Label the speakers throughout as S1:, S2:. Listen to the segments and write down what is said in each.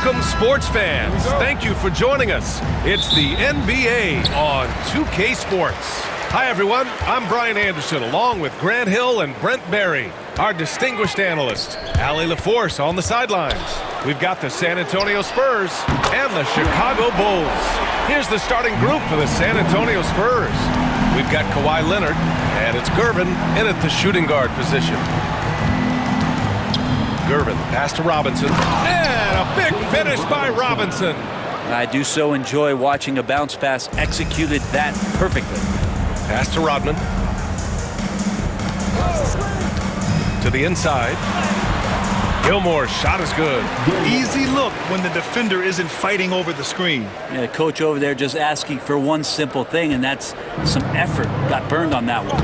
S1: Welcome, sports fans. Thank you for joining us. It's the NBA on 2K Sports. Hi, everyone. I'm Brian Anderson, along with Grant Hill and Brent Barry. Our distinguished analyst, Allie LaForce, on the sidelines. We've got the San Antonio Spurs and the Chicago Bulls. Here's the starting group for the San Antonio Spurs. We've got Kawhi Leonard, and it's Gervin in at the shooting guard position. Gervin, pass to Robinson, and a big finish by Robinson.
S2: I do so enjoy watching a bounce pass executed that perfectly.
S1: Pass to Rodman. To the inside. Gilmore's shot is good.
S3: Easy look when the defender isn't fighting over the screen.
S2: Yeah, coach over there just asking for one simple thing, and that's some effort. Got burned on that one.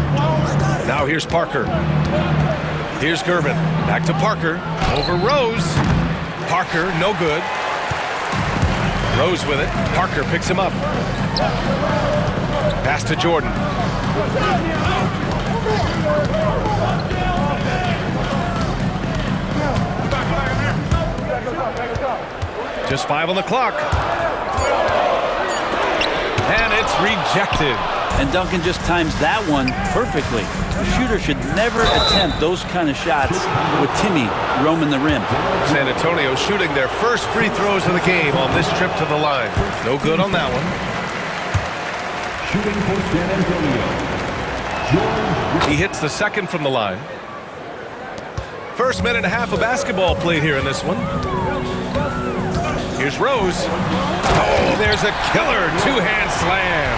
S1: Now here's Parker. Here's Gervin. Back to Parker. Over Rose. Parker, no good. Rose with it. Parker picks him up. Pass to Jordan. Just 5 on the clock. And it's rejected.
S2: And Duncan just times that one perfectly. The shooter should never attempt those kind of shots with Timmy roaming the rim.
S1: San Antonio shooting their first free throws of the game on this trip to the line. No good on that one.
S4: Shooting for San Antonio.
S1: He hits the second from the line. First minute and a half of basketball played here in this one. Here's Rose. Oh, there's a killer two-hand slam.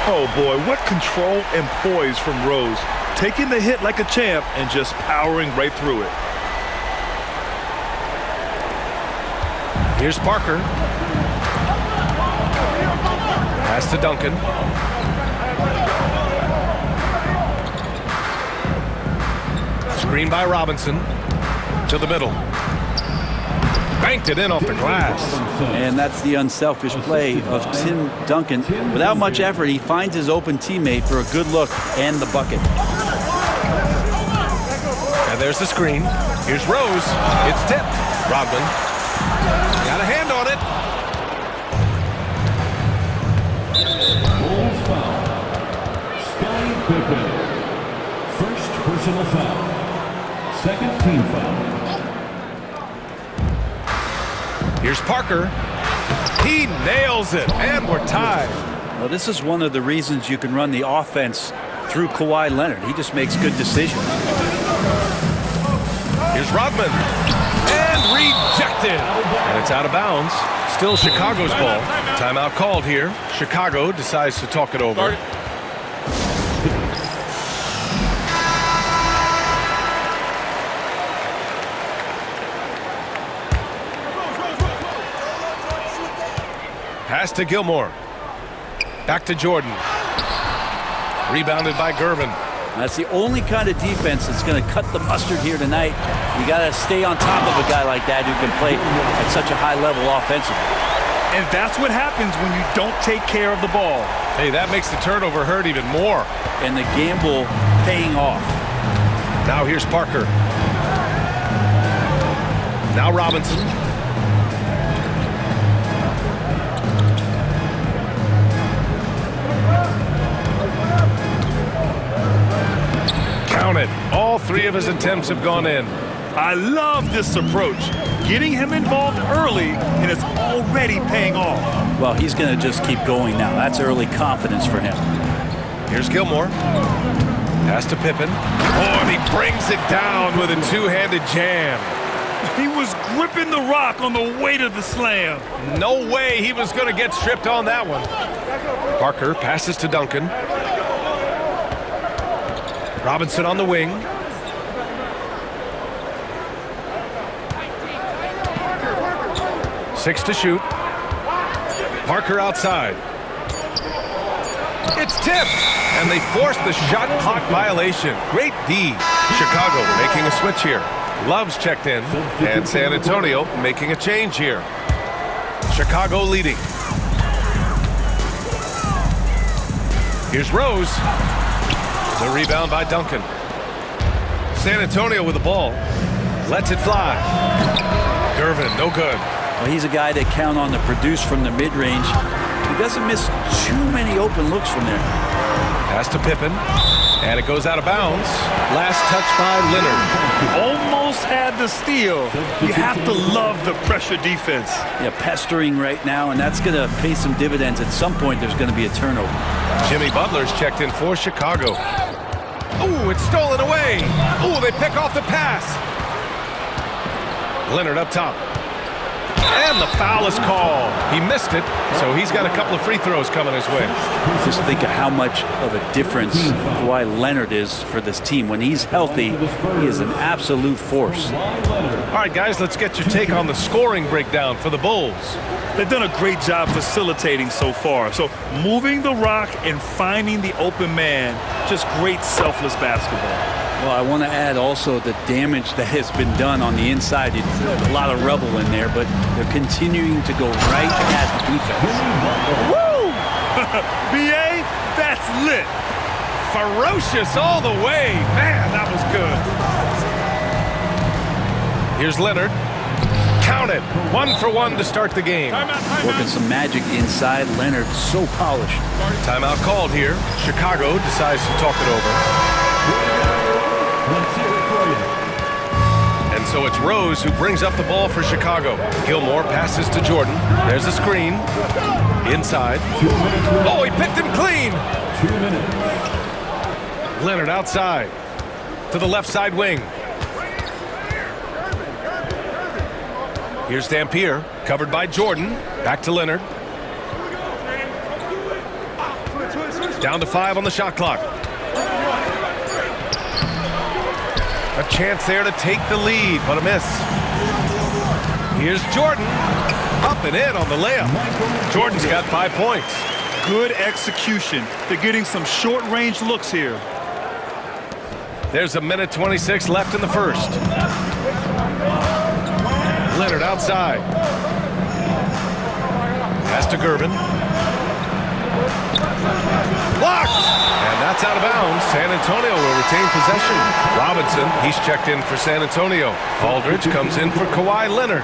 S3: Oh boy, what control and poise from Rose. Taking the hit like a champ and just powering right through it.
S1: Here's Parker. Pass to Duncan. Screen by Robinson. To the middle. Banked it in off the glass.
S2: And that's the unselfish play of Tim Duncan. Without much effort, he finds his open teammate for a good look and the bucket.
S1: And there's the screen. Here's Rose. It's tipped. Rodman. Got a hand on it.
S4: Bulls foul. Scottie Pippen. First personal foul. Second team foul.
S1: Here's Parker. He nails it, and we're tied.
S2: Well, this is one of the reasons you can run the offense through Kawhi Leonard. He just makes good decisions.
S1: Here's Rodman. And rejected. And it's out of bounds. Still Chicago's ball. Timeout called here. Chicago decides to talk it over. Pass to Gilmore. Back to Jordan. Rebounded by Gervin.
S2: That's the only kind of defense that's going to cut the mustard here tonight. You got to stay on top of a guy like that who can play at such a high level offensively.
S3: And that's what happens when you don't take care of the ball.
S1: Hey, that makes the turnover hurt even more.
S2: And the gamble paying off.
S1: Now here's Parker. Now Robinson. Count it. All 3 of his attempts have gone in.
S3: I love this approach. Getting him involved early, and it's already paying off.
S2: Well, he's going to just keep going now. That's early confidence for him.
S1: Here's Gilmore. Pass to Pippen. Oh, and he brings it down with a two-handed jam.
S3: He was gripping the rock on the weight of the slam.
S1: No way he was going to get stripped on that one. Parker passes to Duncan. Robinson on the wing. Six to shoot. Parker outside. It's tipped, and they forced the shot clock violation. Great D. Chicago making a switch here. Love's checked in, and San Antonio making a change here. Chicago leading. Here's Rose. The rebound by Duncan. San Antonio with the ball. Lets it fly. Gervin, no good.
S2: Well, he's a guy they count on to produce from the mid-range. He doesn't miss too many open looks from there.
S1: Pass to Pippen, and it goes out of bounds. Last touch by Leonard.
S3: Almost had the steal. You have to love the pressure defense.
S2: Yeah, pestering right now, and that's going to pay some dividends. At some point, there's going to be a turnover.
S1: Jimmy Butler's checked in for Chicago. Oh, it's stolen away. Oh, they pick off the pass. Leonard up top. And the foul is called. He missed it, so he's got a couple of free throws coming his way.
S2: Just think of how much of a difference Kawhi Leonard is for this team. When he's healthy, he is an absolute force.
S1: All right, guys, let's get your take on the scoring breakdown for the Bulls.
S3: They've done a great job facilitating so far. So moving the rock and finding the open man, just great selfless basketball.
S2: Well, I want to add also the damage that has been done on the inside. It's a lot of rubble in there, but they're continuing to go right at the defense.
S3: Woo! BA, that's lit.
S1: Ferocious all the way. Man, that was good. Here's Leonard. Count it. 1 for 1 to start the game.
S2: Working some magic inside. Leonard so polished.
S1: Timeout called here. Chicago decides to talk it over. And so it's Rose who brings up the ball for Chicago. Gilmore passes to Jordan. There's a screen. Inside. Oh, he picked him clean.
S4: 2 minutes.
S1: Leonard outside. To the left side wing. Here's Dampier. Covered by Jordan. Back to Leonard. Down to 5 on the shot clock. A chance there to take the lead, but a miss. Here's Jordan. Up and in on the layup. Jordan's got 5 points.
S3: Good execution. They're getting some short-range looks here.
S1: There's 1:26 left in the first. Leonard outside. Pass to Gervin. Blocked! And that's out of bounds. San Antonio will retain possession. Robinson, he's checked in for San Antonio. Aldridge comes in for Kawhi Leonard.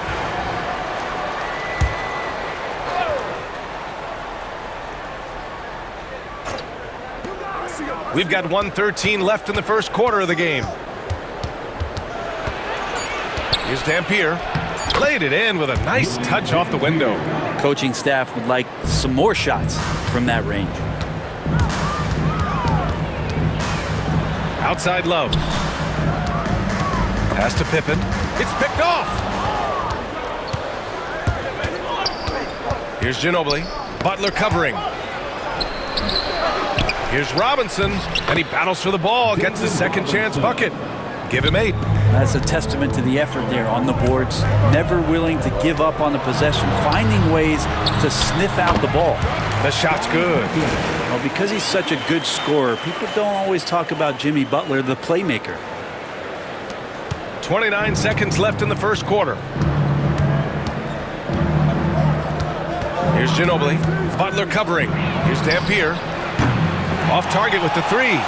S1: We've got 1:13 left in the first quarter of the game. Here's Dampier. Played it in with a nice touch off the window.
S2: Coaching staff would like some more shots from that range.
S1: Outside Love. Pass to Pippen. It's picked off. Here's Ginobili. Butler covering. Here's Robinson, and he battles for the ball, gets his second chance bucket. Give him 8.
S2: That's a testament to the effort there on the boards. Never willing to give up on the possession, finding ways to sniff out the ball.
S1: The shot's good.
S2: Well, because he's such a good scorer, people don't always talk about Jimmy Butler, the playmaker.
S1: 29 seconds left in the first quarter. Here's Ginobili. Butler covering. Here's Dampier. Off target with the 3.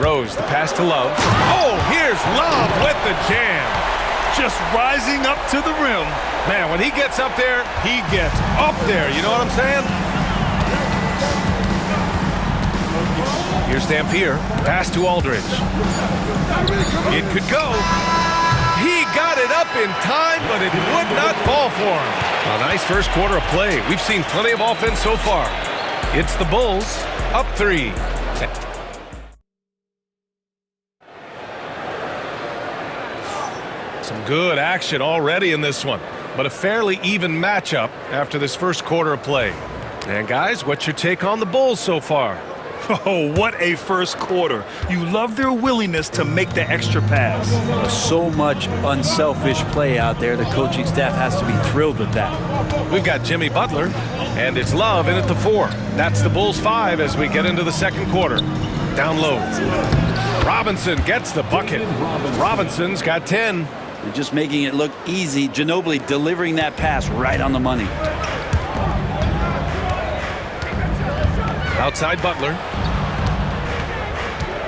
S1: Rose, the pass to Love. Oh, here's Love with the jam.
S3: Just rising up to the rim.
S1: Man, when he gets up there, he gets up there. You know what I'm saying? Here's Dampier. Pass to Aldridge. It could go. He got it up in time, but it would not fall for him. A nice first quarter of play. We've seen plenty of offense so far. It's the Bulls up 3. Some good action already in this one, but a fairly even matchup after this first quarter of play. And guys, what's your take on the Bulls so far?
S3: Oh, what a first quarter. You love their willingness to make the extra pass.
S2: So much unselfish play out there. The coaching staff has to be thrilled with that.
S1: We've got Jimmy Butler, and it's Love in at the 4. That's the Bulls 5 as we get into the second quarter. Down low. Robinson gets the bucket. Robinson's got 10.
S2: They're just making it look easy. Ginobili delivering that pass right on the money.
S1: Outside Butler.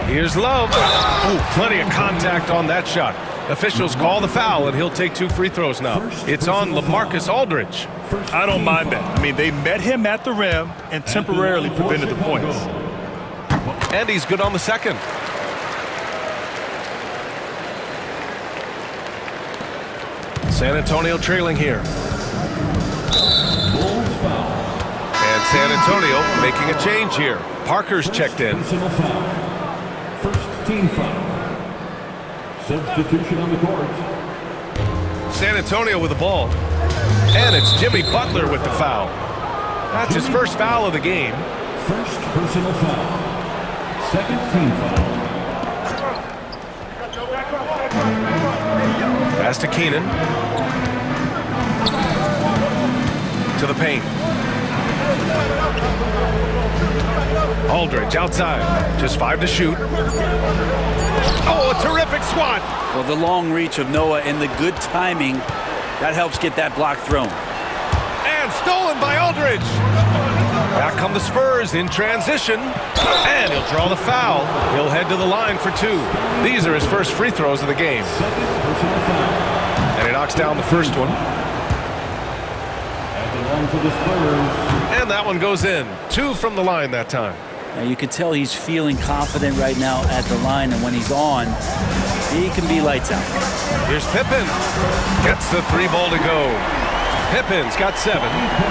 S1: Here's Love. Oh, plenty of contact on that shot. Officials call the foul, and he'll take 2 free throws now. It's on LaMarcus Aldridge.
S3: I don't mind that. I mean, they met him at the rim and temporarily prevented the points.
S1: And he's good on the second. San Antonio trailing here. And San Antonio making a change here. Parker's checked in.
S4: Personal foul. First team foul. Substitution on the court.
S1: San Antonio with the ball. And it's Jimmy Butler with the foul. That's his first foul of the game.
S4: First personal foul. Second team foul.
S1: Pass to Keenan. To the paint. Aldridge outside. Just 5 to shoot. Oh, a terrific swat.
S2: Well, the long reach of Noah and the good timing, that helps get that block thrown.
S1: And stolen by Aldridge. Back come the Spurs in transition. And he'll draw the foul. He'll head to the line for 2. These are his first free throws of the game.
S4: Second personal foul.
S1: And he knocks down the first one.
S4: At the line for the Spurs.
S1: And that one goes in. 2 from the line that time.
S2: Now you can tell he's feeling confident right now at the line, and when he's on, he can be lights out.
S1: Here's Pippen. Gets the 3 ball to go. Pippen's got 7.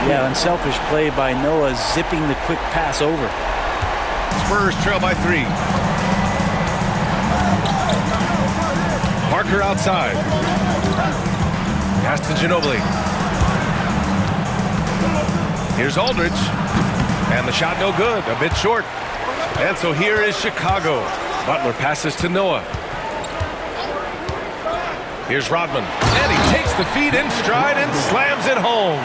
S2: Yeah, unselfish play by Noah, zipping the quick pass over.
S1: Spurs trail by 3. Parker outside. Pass to Ginobili. Here's Aldridge. And the shot no good, a bit short. And so here is Chicago. Butler passes to Noah. Here's Rodman. And he takes the feed in stride and slams it home.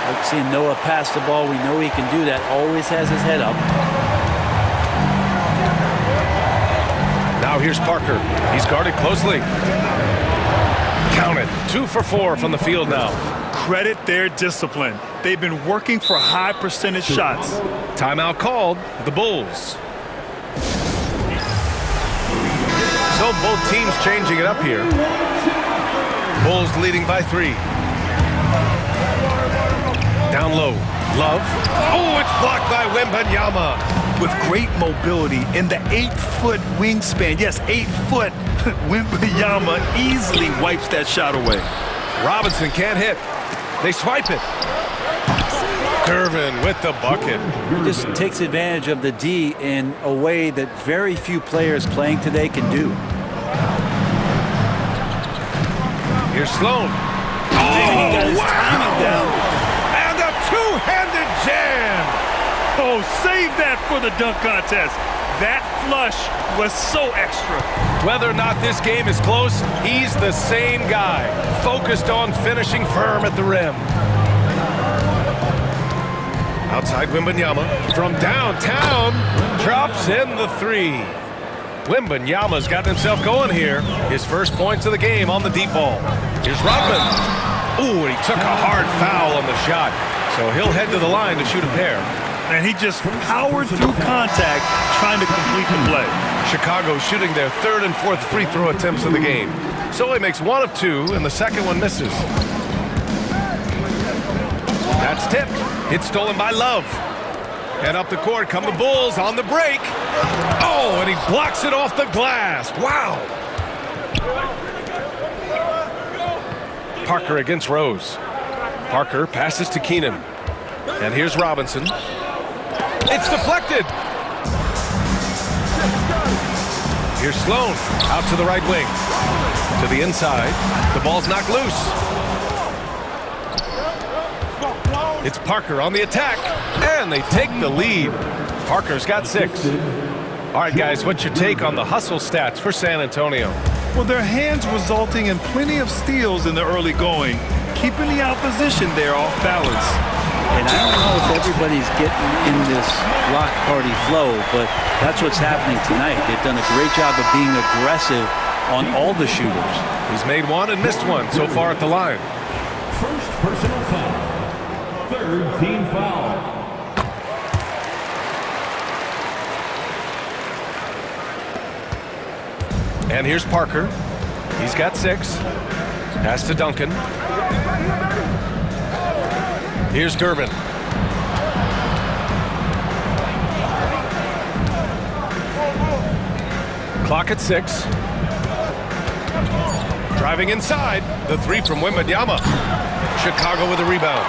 S2: Like seeing Noah pass the ball, we know he can do that. Always has his head up.
S1: Now here's Parker. He's guarded closely. Count it. 2 for 4 from the field now.
S3: Credit their discipline. They've been working for high percentage shots.
S1: Timeout called. The Bulls. So both teams changing it up here. Bulls leading by 3. Down low. Love. Oh, it's blocked by Wembanyama.
S3: With great mobility in the 8-foot wingspan. Yes, 8 foot. Wembanyama easily wipes that shot away.
S1: Robinson can't hit. They swipe it. Gervin with the bucket.
S2: He just takes advantage of the D in a way that very few players playing today can do.
S1: Here's Sloan.
S2: He got his timing down.
S1: And a two-handed jam.
S3: Oh, save that for the dunk contest. That flush was so extra.
S1: Whether or not this game is close, he's the same guy, focused on finishing firm at the rim. Outside Wembanyama from downtown, drops in the 3. Wembanyama's got himself going here. His first points of the game on the deep ball. Here's Rodman. Ooh, and he took a hard foul on the shot. So he'll head to the line to shoot a pair.
S3: And he just powered through contact trying to complete the play.
S1: Chicago shooting their 3rd and 4th free throw attempts of the game. So he makes 1 of 2, and the second one misses. That's tipped. It's stolen by Love. And up the court come the Bulls on the break. Oh, and he blocks it off the glass. Wow. Parker against Rose. Parker passes to Keenan. And here's Robinson. It's deflected. Here's Sloan out to the right wing. To the inside. The ball's knocked loose. It's Parker on the attack. And they take the lead. Parker's got 6. All right, guys, what's your take on the hustle stats for San Antonio?
S3: Well, their hands resulting in plenty of steals in the early going, keeping the opposition there off balance.
S2: And I don't know if everybody's getting in this block party flow, but that's what's happening tonight. They've done a great job of being aggressive on all the shooters.
S1: He's made 1 and missed 1 so far at the line.
S4: First personal foul. 3rd team foul.
S1: And here's Parker. He's got 6. Pass to Duncan. Here's Gervin. Clock at 6. Driving inside. The 3 from Wembanyama. Chicago with a rebound.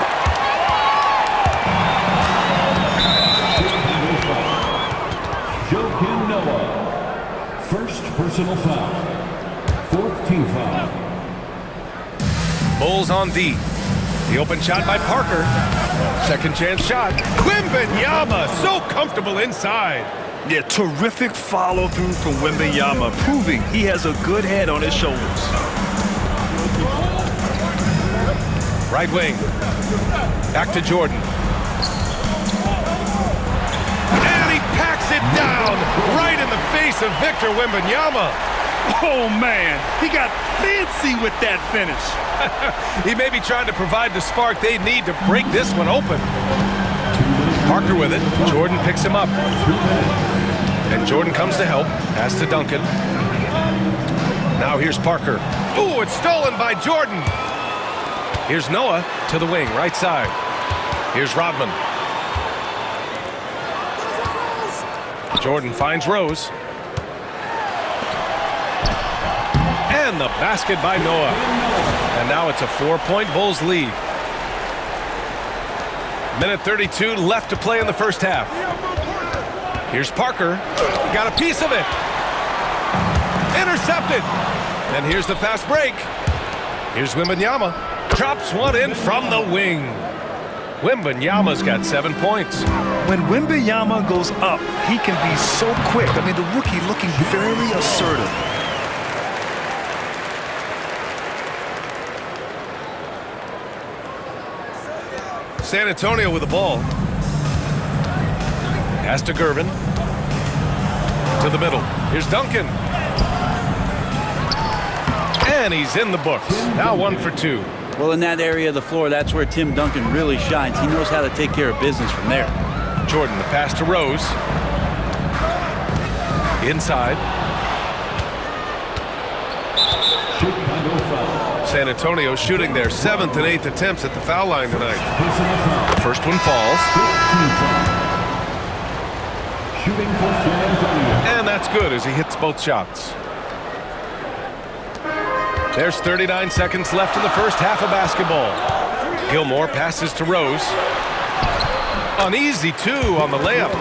S4: Joakim Noah. First personal foul. 4th team foul.
S1: Bulls on D. The open shot by Parker. Second chance shot. Wembanyama so comfortable inside.
S3: Yeah, terrific follow-through from Wembanyama, proving he has a good head on his shoulders.
S1: Right wing. Back to Jordan. And he packs it down right in the face of Victor Wembanyama.
S3: Oh, man, he got fancy with that finish.
S1: He may be trying to provide the spark they need to break this one open. Parker with it. Jordan picks him up. And Jordan comes to help. Pass to Duncan. Now here's Parker. Ooh, it's stolen by Jordan. Here's Noah to the wing, right side. Here's Rodman. Jordan finds Rose. And the basket by Noah. And now it's a 4-point Bulls lead. Minute 32 left to play in the first half. Here's Parker. Got a piece of it. Intercepted. And here's the fast break. Here's Wembanyama. Drops one in from the wing. Wembanyama's got 7 points.
S3: When Wembanyama goes up, he can be so quick. I mean, the rookie looking very assertive.
S1: San Antonio with the ball. Pass to Gervin. To the middle. Here's Duncan. And he's in the books. Now 1 for 2.
S2: Well, in that area of the floor, that's where Tim Duncan really shines. He knows how to take care of business from there.
S1: Jordan, the pass to Rose. Inside.
S4: Chicago foul.
S1: San Antonio shooting their 7th and 8th attempts at the foul line tonight.
S4: Personal foul.
S1: The first one falls.
S4: 5th team foul. Shooting for San Antonio.
S1: And that's good as he hits both shots. There's 39 seconds left in the first half of basketball. Gilmore passes to Rose. An easy 2 on the layup.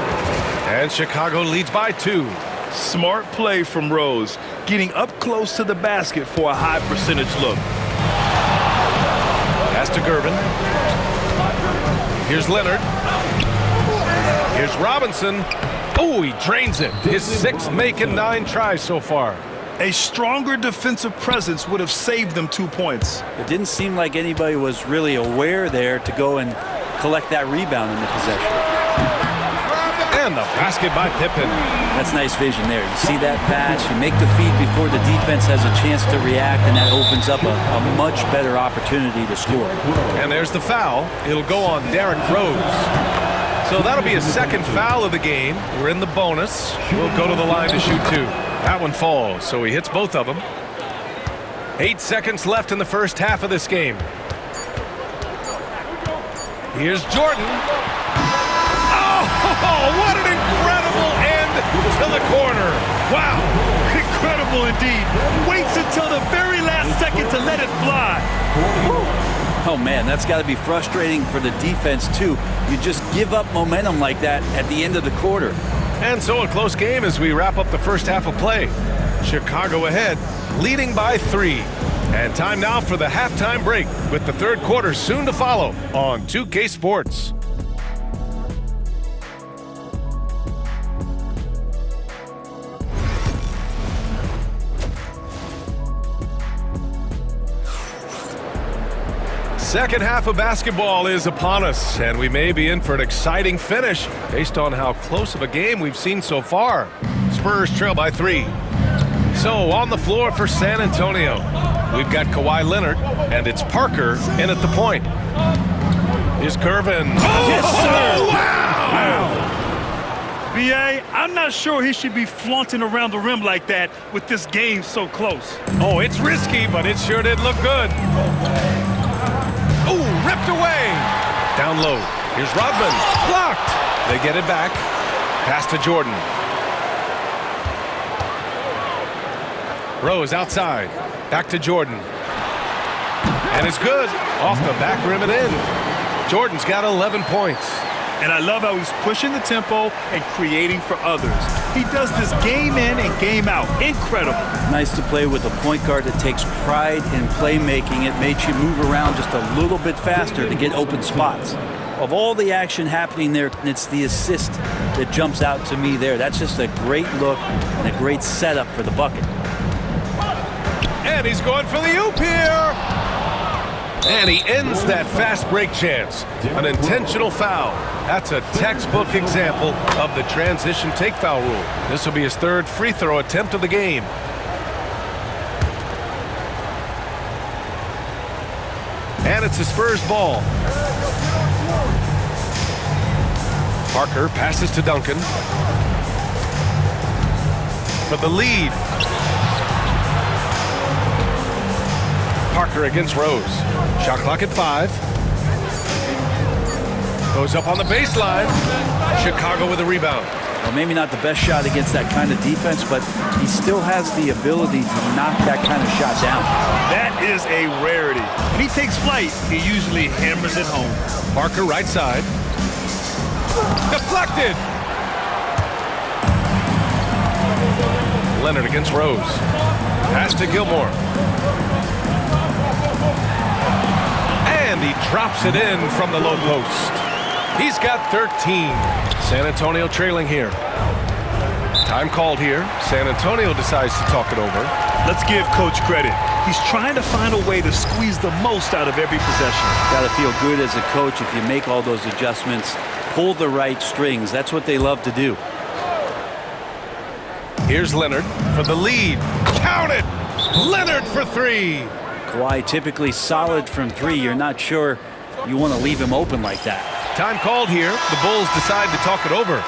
S1: And Chicago leads by 2.
S3: Smart play from Rose, getting up close to the basket for a high percentage look.
S1: Pass to Gervin. Here's Leonard. Here's Robinson. Oh, he drains it. His 6th make and 9 tries so far.
S3: A stronger defensive presence would have saved them 2 points.
S2: It didn't seem like anybody was really aware there to go and collect that rebound in the possession.
S1: And the basket by Pippen.
S2: That's nice vision there. You see that pass, you make the feed before the defense has a chance to react, and that opens up a much better opportunity to score.
S1: And there's the foul. It'll go on Derrick Rose. So that'll be a 2nd foul of the game. We're in the bonus. We'll go to the line to shoot 2. That one falls, so he hits both of them. 8 seconds left in the first half of this game. Here's Jordan. Oh, what an incredible end to the corner.
S3: Wow, incredible indeed. Waits until the very last second to let it fly.
S2: Oh, man, that's got to be frustrating for the defense, too. You just give up momentum like that at the end of the quarter.
S1: And so a close game as we wrap up the first half of play. Chicago ahead, leading by 3. And time now for the halftime break, with the third quarter soon to follow on 2K Sports. Second half of basketball is upon us, and we may be in for an exciting finish based on how close of a game we've seen so far. Spurs trail by 3. So on the floor for San Antonio, we've got Kawhi Leonard, and it's Parker in at the point. Here's Gervin.
S2: Yes, sir.
S1: Wow!
S3: B.A., I'm not sure he should be flaunting around the rim like that with this game so close.
S1: Oh, it's risky, but it sure did look good. Ooh, ripped away. Down low. Here's Rodman. Blocked. They get it back. Pass to Jordan. Rose outside. Back to Jordan. And it's good. Off the back rim and in. Jordan's got 11 points.
S3: And I love how he's pushing the tempo and creating for others. He does this game in and game out. Incredible.
S2: Nice to play with a point guard that takes pride in playmaking. It makes you move around just a little bit faster to get open spots. Of all the action happening there, it's the assist that jumps out to me there. That's just a great look and a great setup for the bucket.
S1: And he's going for the oop here. And he ends that fast break chance. An intentional foul. That's a textbook example of the transition take foul rule. This will be his third free throw attempt of the game. And it's the Spurs ball. Parker passes to Duncan. For the lead. Parker against Rose. Shot clock at 5. Goes up on the baseline. Chicago with a rebound.
S2: Well, maybe not the best shot against that kind of defense, but he still has the ability to knock that kind of shot down.
S3: That is a rarity. When he takes flight, he usually hammers it home.
S1: Parker right side. Deflected. Leonard against Rose. Pass to Gilmore. And he drops it in from the low post. He's got 13. San Antonio trailing here. Time called here. San Antonio decides to talk it over.
S3: Let's give Coach credit. He's trying to find a way to squeeze the most out of every possession.
S2: Got to feel good as a coach if you make all those adjustments, pull the right strings. That's what they love to do.
S1: Here's Leonard for the lead. Count it! Leonard for 3.
S2: Kawhi typically solid from 3. You're not sure you want to leave him open like that.
S1: Time called here. The Bulls decide to talk it over.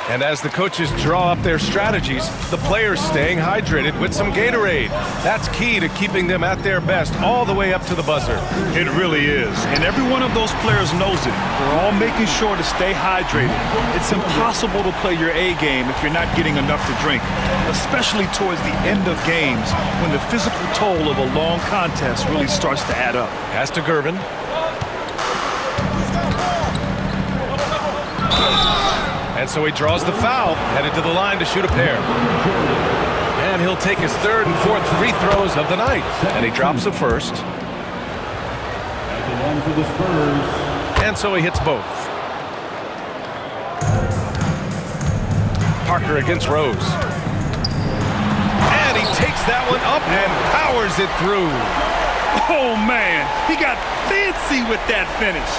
S1: And as the coaches draw up their strategies, the players staying hydrated with some Gatorade. That's key to keeping them at their best all the way up to the buzzer.
S3: It really is. And every one of those players knows it. They're all making sure to stay hydrated. It's impossible to play your A game if you're not getting enough to drink, especially towards the end of games when the physical toll of a long contest really starts to add up.
S1: Pass to Gervin. And so he draws the foul, headed to the line to shoot a pair. And he'll take his third and fourth free throws of the night. And he drops the first.
S4: At the line for the Spurs.
S1: And so he hits both. Parker against Rose. And he takes that one up and powers it through.
S3: Oh, man, he got fancy with that finish.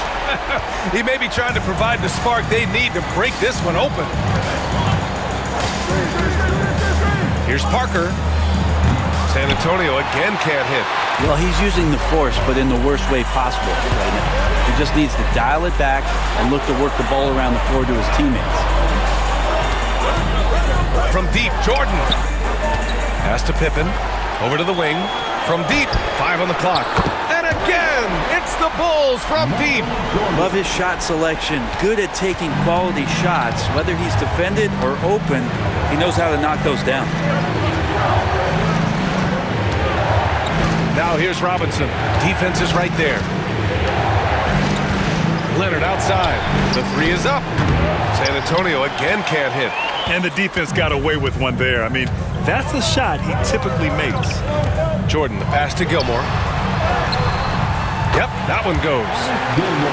S1: He may be trying to provide the spark they need to break this one open. Here's Parker. San Antonio again can't hit.
S2: Well, he's using the force, but in the worst way possible right now. He just needs to dial it back and look to work the ball around the floor to his teammates.
S1: From deep, Jordan. Pass to Pippen. Over to the wing. From deep, 5 on the clock. And again, it's the Bulls from deep.
S2: Love his shot selection. Good at taking quality shots. Whether he's defended or open, he knows how to knock those down.
S1: Now here's Robinson. Defense is right there. Leonard outside. The 3 is up. San Antonio again can't hit.
S3: And the defense got away with one there. I mean, that's a shot he typically makes.
S1: Jordan, the pass to Gilmore. Yep, that one goes.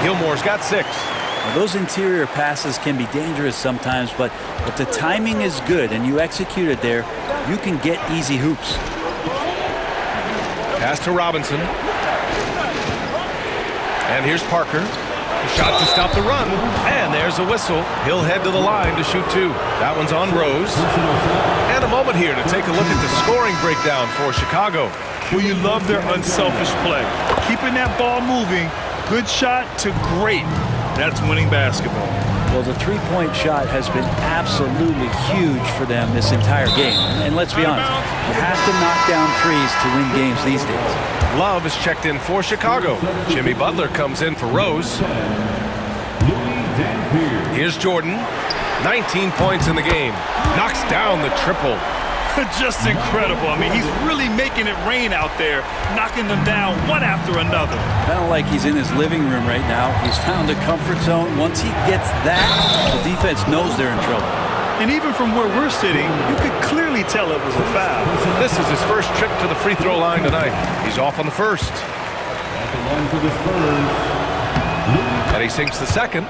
S1: Gilmore's got 6.
S2: Now, those interior passes can be dangerous sometimes, but if the timing is good and you execute it there, you can get easy hoops.
S1: Pass to Robinson. And here's Parker. Shot to stop the run. And there's a whistle. He'll head to the line to shoot 2. That one's on Rose. And a moment here to take a look at the scoring breakdown for Chicago.
S3: Well, you love their unselfish play. Keeping that ball moving, good shot to great. That's winning basketball.
S2: Well, the three-point shot has been absolutely huge for them this entire game. And let's be honest, you have to knock down threes to win games these days.
S1: Love is checked in for Chicago. Jimmy Butler comes in for Rose. Here's Jordan. 19 points in the game. Knocks down the triple.
S3: Just incredible. I mean, he's really making it rain out there, knocking them down one after another.
S2: Kind of like he's in his living room right now. He's found a comfort zone. Once he gets that, the defense knows they're in trouble.
S3: And even from where we're sitting, you could clearly tell it was a foul.
S1: This is his first trip to the free throw line tonight. He's off on the first.
S4: At the line for the Spurs.
S1: And he sinks the second.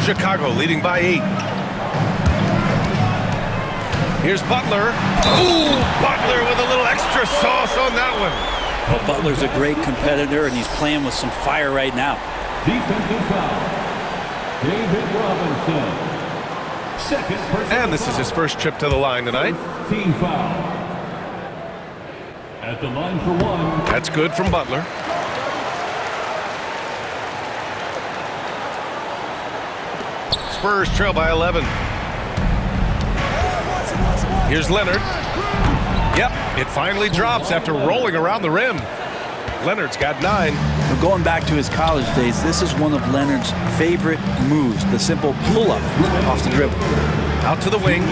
S1: Chicago leading by 8. Here's Butler. Ooh, Butler with a little extra sauce on that one.
S2: Well, Butler's a great competitor, and he's playing with some fire right now.
S4: Defensive foul. David Robinson. Second personal
S1: And this is his first trip to the line tonight.
S4: team foul. At the line for 1.
S1: That's good from Butler. Spurs trail by 11. Here's Leonard. Yep, it finally drops after rolling around the rim. Leonard's got 9.
S2: But going back to his college days, this is one of Leonard's favorite moves, the simple pull-up off the dribble.
S1: Out to the wing.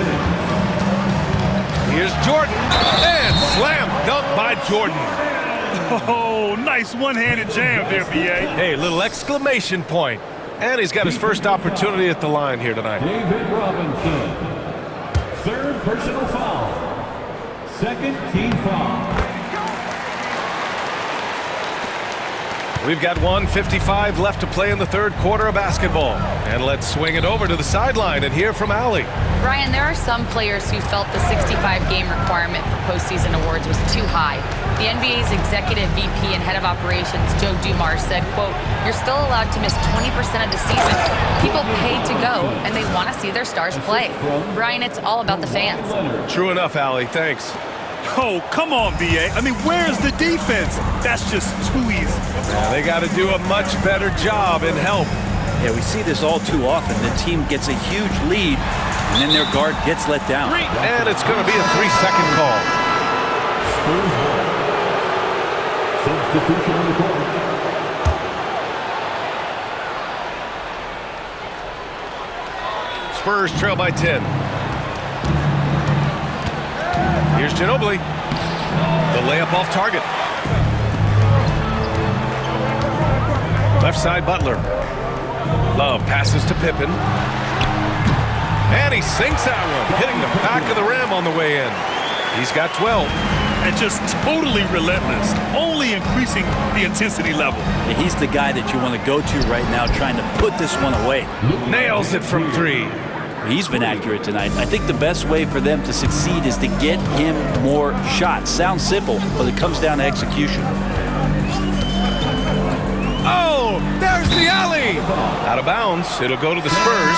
S1: Here's Jordan. And slam dunk by Jordan.
S3: Oh, nice one-handed jam there, B.A.
S1: Hey, little exclamation point. And he's got his first opportunity at the line here tonight.
S4: David Robinson. Third personal foul. Second team foul.
S1: We've got 1:55 left to play in the third quarter of basketball. And let's swing it over to the sideline and hear from Allie.
S5: Brian, there are some players who felt the 65-game requirement for postseason awards was too high. The NBA's executive VP and head of operations, Joe Dumars, said, quote, "You're still allowed to miss 20% of the season. People pay to go, and they want to see their stars play." Brian, it's all about the fans.
S1: True enough, Allie. Thanks.
S3: Oh, come on, B.A. I mean, where's the defense? That's just too easy.
S1: Yeah, they got to do a much better job in help.
S2: Yeah, we see this all too often. The team gets a huge lead, and then their guard gets let down.
S1: And it's going to be a 3-second call.
S4: Spurs ball. Substitution on the court.
S1: Spurs trail by 10. Here's Ginobili. The layup off target. Left side, Butler. Love passes to Pippen. And he sinks that one, hitting the back of the rim on the way in. He's got 12.
S3: And just totally relentless, only increasing the intensity level.
S2: Yeah, he's the guy that you want to go to right now, trying to put this one away.
S1: Nails it from 3.
S2: He's been accurate tonight. I think the best way for them to succeed is to get him more shots. Sounds simple, but it comes down to execution.
S1: Oh, there's the alley. Out of bounds. It'll go to the Spurs.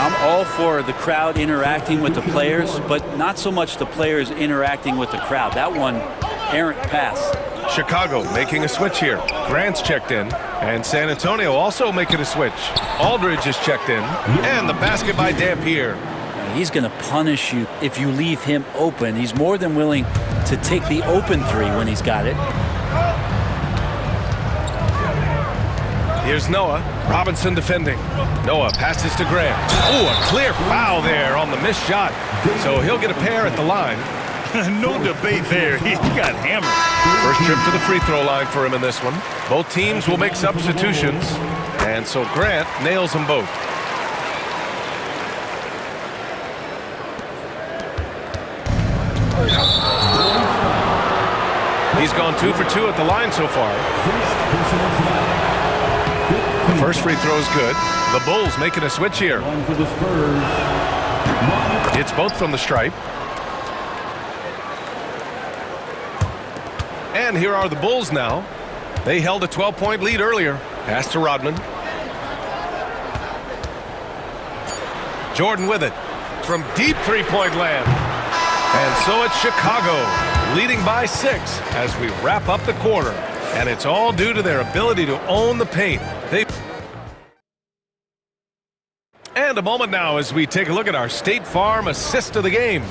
S2: I'm all for the crowd interacting with the players, but not so much the players interacting with the crowd. That one, errant pass.
S1: Chicago making a switch here. Grant's checked in. And San Antonio also making a switch. Aldridge is checked in. And the basket by Dampier.
S2: He's going to punish you if you leave him open. He's more than willing to take the open three when he's got it.
S1: Here's Noah. Robinson defending. Noah passes to Grant. Ooh, a clear foul there on the missed shot. So he'll get a pair at the line.
S3: No debate there. He got hammered.
S1: First trip to the free throw line for him in this one. Both teams will make substitutions. And so Grant nails them both. He's gone 2 for 2 at the line so far. The first free throw is good. The Bulls making a switch here.
S4: One for the Spurs.
S1: It's both from the stripe. And here are the Bulls now. They held a 12-point lead earlier. Pass to Rodman. Jordan with it from deep three-point land. And so it's Chicago leading by 6 as we wrap up the quarter. And it's all due to their ability to own the paint. They And a moment now as we take a look at our State Farm assist of the game.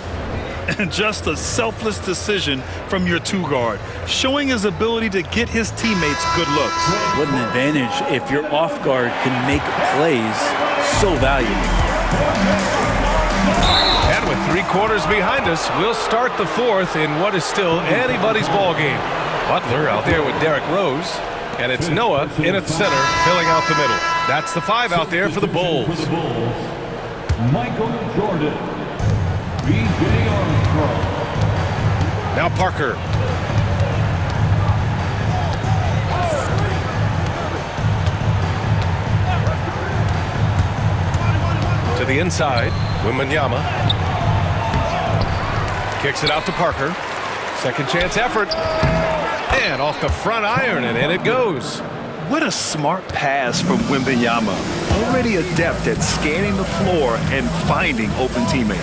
S3: And just a selfless decision from your two-guard, showing his ability to get his teammates good looks.
S2: What an advantage if your off guard can make plays so valuable.
S1: And with 3 quarters behind us, we'll start the fourth in what is still anybody's ball game. Butler out there with Derrick Rose, and it's Noah in at center, filling out the middle. That's the 5 out there for the Bulls.
S4: Michael Jordan. B.J. Armstrong.
S1: Now Parker. To the inside, Wembanyama. Kicks it out to Parker. Second chance effort. And off the front iron, and in it goes.
S3: What a smart pass from Wembanyama. Already adept at scanning the floor and finding open teammates.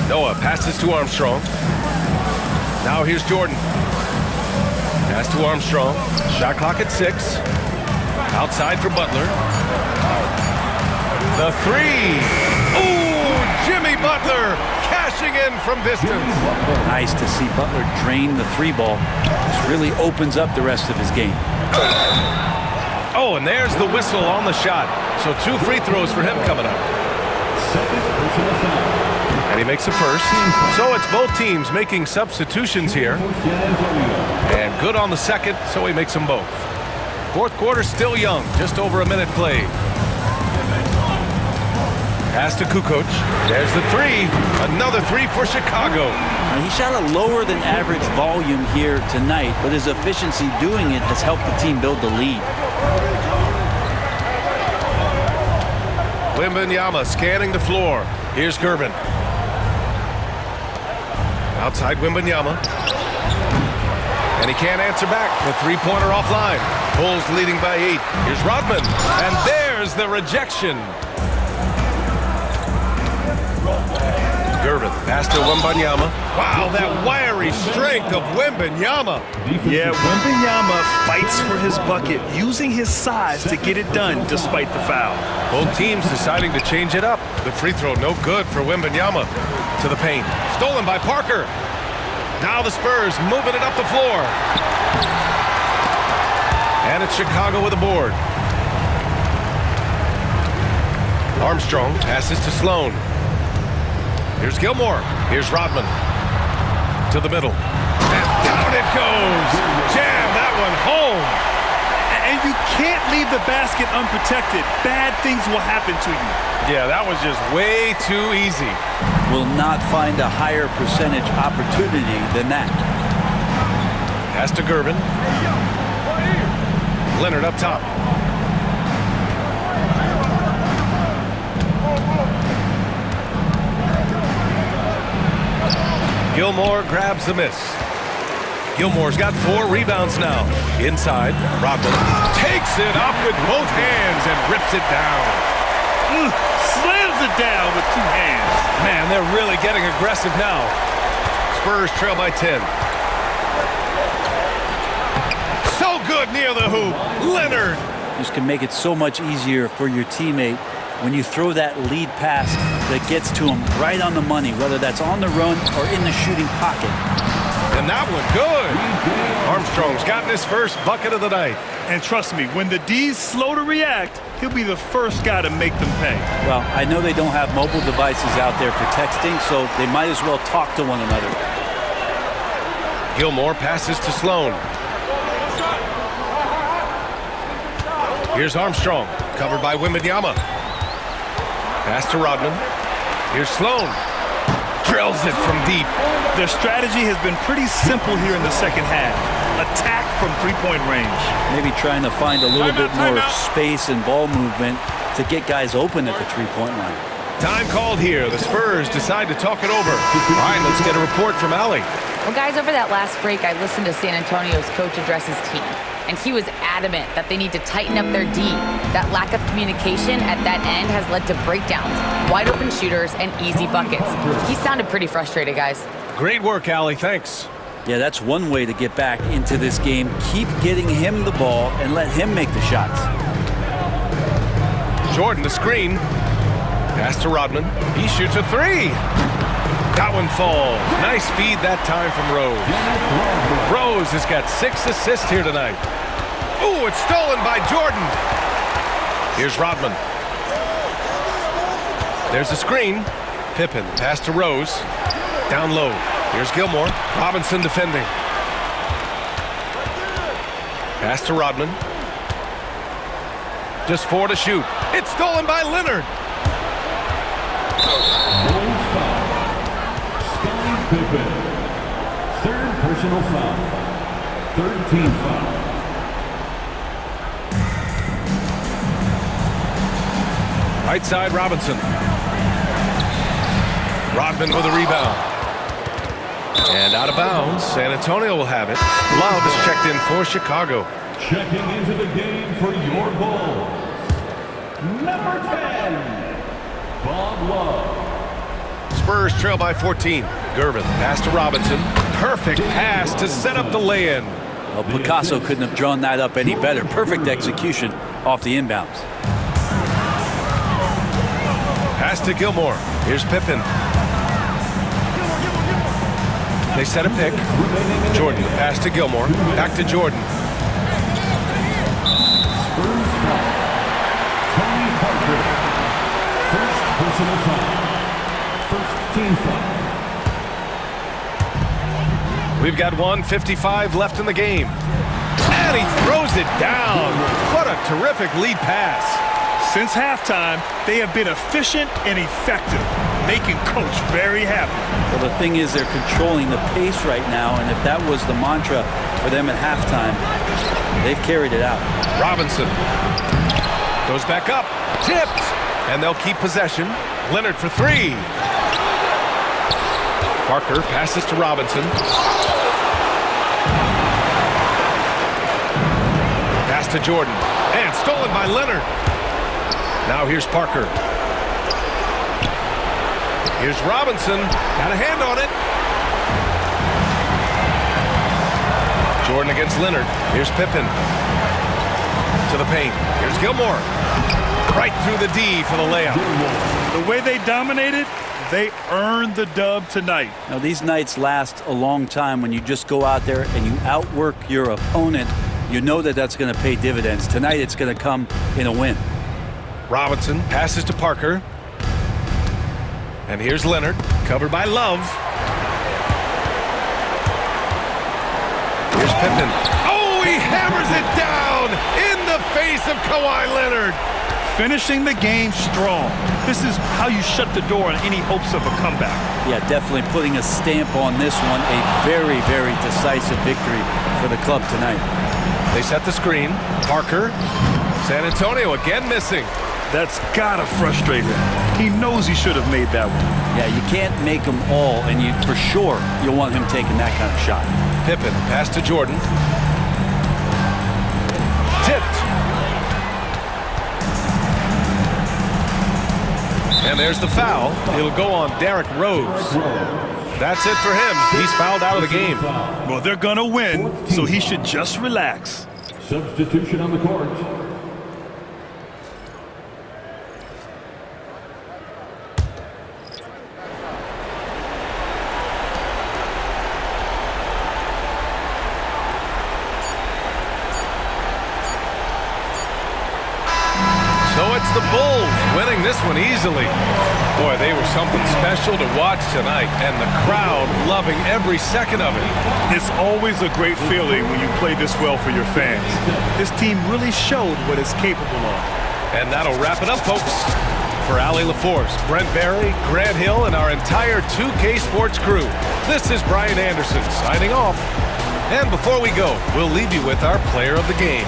S1: Noah passes to Armstrong. Now here's Jordan. Pass to Armstrong. Shot clock at 6. Outside for Butler. The 3. Ooh, Jimmy Butler cashing in from distance.
S2: Nice to see Butler drain the 3 ball. This really opens up the rest of his game.
S1: Oh, and there's the whistle on the shot. So 2 free throws for him coming up.
S4: Second personal foul.
S1: And he makes the first. So it's both teams making substitutions here. And good on the second, so he makes them both. Fourth quarter still young, just over a minute played. Pass to Kukoc. There's the 3. Another 3 for Chicago.
S2: Now, he shot a lower than average volume here tonight, but his efficiency doing it has helped the team build the lead.
S1: Wembanyama scanning the floor. Here's Gervin. Outside Wembanyama. And he can't answer back. The 3-pointer offline. Bulls leading by 8. Here's Rodman. And there's the rejection. Gervin. Pass to Wembanyama. Wow, that wiry strength of Wembanyama.
S3: Yeah, Wembanyama fights for his bucket, using his size to get it done despite the foul.
S1: Both teams deciding to change it up. The free throw no good for Wembanyama. To the paint. Stolen by Parker. Now the Spurs moving it up the floor. And it's Chicago with a board. Armstrong passes to Sloan. Here's Gilmore. Here's Rodman. To the middle. And down it goes. Jam that one home.
S3: And you can't leave the basket unprotected. Bad things will happen to you.
S1: Yeah, that was just way too easy.
S2: Will not find a higher percentage opportunity than that.
S1: Pass to Gervin. Leonard up top. Gilmore grabs the miss. Gilmore's got 4 rebounds now. Inside, Rodman takes it up with both hands and rips it down.
S3: Slams it down with 2 hands.
S1: Man, they're really getting aggressive now. Spurs trail by 10. So good near the hoop. Leonard.
S2: This can make it so much easier for your teammate when you throw that lead pass that gets to him right on the money, whether that's on the run or in the shooting pocket.
S1: And that one good. Armstrong's gotten his first bucket of the night.
S3: And trust me, when the D's slow to react, he'll be the first guy to make them pay.
S2: Well, I know they don't have mobile devices out there for texting, so they might as well talk to one another.
S1: Gilmore passes to Sloan. Here's Armstrong, covered by Wembanyama. Pass to Rodman. Here's Sloan. Drills it from deep.
S3: Their strategy has been pretty simple here in the second half. Attack from 3-point range.
S2: Maybe trying to find a little bit more space and ball movement to get guys open at the 3-point line.
S1: Time called here. The Spurs decide to talk it over. All right, let's get a report from Allie.
S5: Well, guys, over that last break, I listened to San Antonio's coach address his team, and he was adamant that they need to tighten up their D. That lack of communication at that end has led to breakdowns, wide open shooters, and easy buckets. He sounded pretty frustrated, guys.
S1: Great work, Allie. Thanks.
S2: Yeah, that's one way to get back into this game. Keep getting him the ball and let him make the shots.
S1: Jordan, the screen. Pass to Rodman. He shoots a three. That one falls. Nice feed that time from Rose. Rose has got 6 assists here tonight. Ooh, it's stolen by Jordan. Here's Rodman. There's the screen. Pippen, pass to Rose. Down low. Here's Gilmore. Robinson defending. Pass to Rodman. Just 4 to shoot. It's stolen by Leonard.
S4: Pippen. Third personal foul. Third team foul.
S1: Right side, Robinson. Rodman with a rebound. And out of bounds. San Antonio will have it. Love is checked in for Chicago.
S4: Checking into the game for your Bulls. Number 10, Bob Love.
S1: Spurs trail by 14. Gervin, pass to Robinson. Perfect pass to set up the lay-in.
S2: Well, Picasso couldn't have drawn that up any better. Perfect execution off the inbounds.
S1: Pass to Gilmore. Here's Pippen. They set a pick. Jordan, pass to Gilmore. Back to Jordan.
S4: Spurs foul. Tony Parker. First personal foul. First team foul.
S1: We've got 1:55 left in the game. And he throws it down. What a terrific lead pass.
S3: Since halftime, they have been efficient and effective, making Coach very happy.
S2: Well, the thing is, they're controlling the pace right now, and if that was the mantra for them at halftime, they've carried it out.
S1: Robinson goes back up. Tipped. And they'll keep possession. Leonard for three. Parker passes to Robinson. Pass to Jordan. And stolen by Leonard. Now here's Parker. Here's Robinson. Got a hand on it. Jordan against Leonard. Here's Pippen. To the paint. Here's Gilmore. Right through the D for the layup.
S3: The way they dominated, they earned the dub tonight.
S2: Now, these nights last a long time when you just go out there and you outwork your opponent. You know that that's going to pay dividends. Tonight, it's going to come in a win.
S1: Robinson passes to Parker. And here's Leonard, covered by Love. Here's Pippen. Oh, he hammers it down in the face of Kawhi Leonard.
S3: Finishing the game strong. This is how you shut the door on any hopes of a comeback.
S2: Yeah, definitely putting a stamp on this one. A very, very decisive victory for the club tonight.
S1: They set the screen. Parker. San Antonio again missing.
S3: That's gotta frustrate him. He knows he should have made that one.
S2: Yeah, you can't make them all, and you for sure you'll want him taking that kind of shot.
S1: Pippen, pass to Jordan. Tipped. And there's the foul. It'll go on Derrick Rose. That's it for him. He's fouled out of the game.
S3: Well, they're gonna win, so he should just relax.
S4: Substitution on the court.
S1: So it's the Bulls winning this one easily. Boy, they were something special to watch tonight, and the crowd loving every second of it.
S3: It's always a great feeling when you play this well for your fans. This team really showed what it's capable of.
S1: And that'll wrap it up, folks. For Ali LaForce, Brent Barry, Grant Hill, and our entire 2K Sports crew, this is Brian Anderson signing off. And before we go, we'll leave you with our player of the game.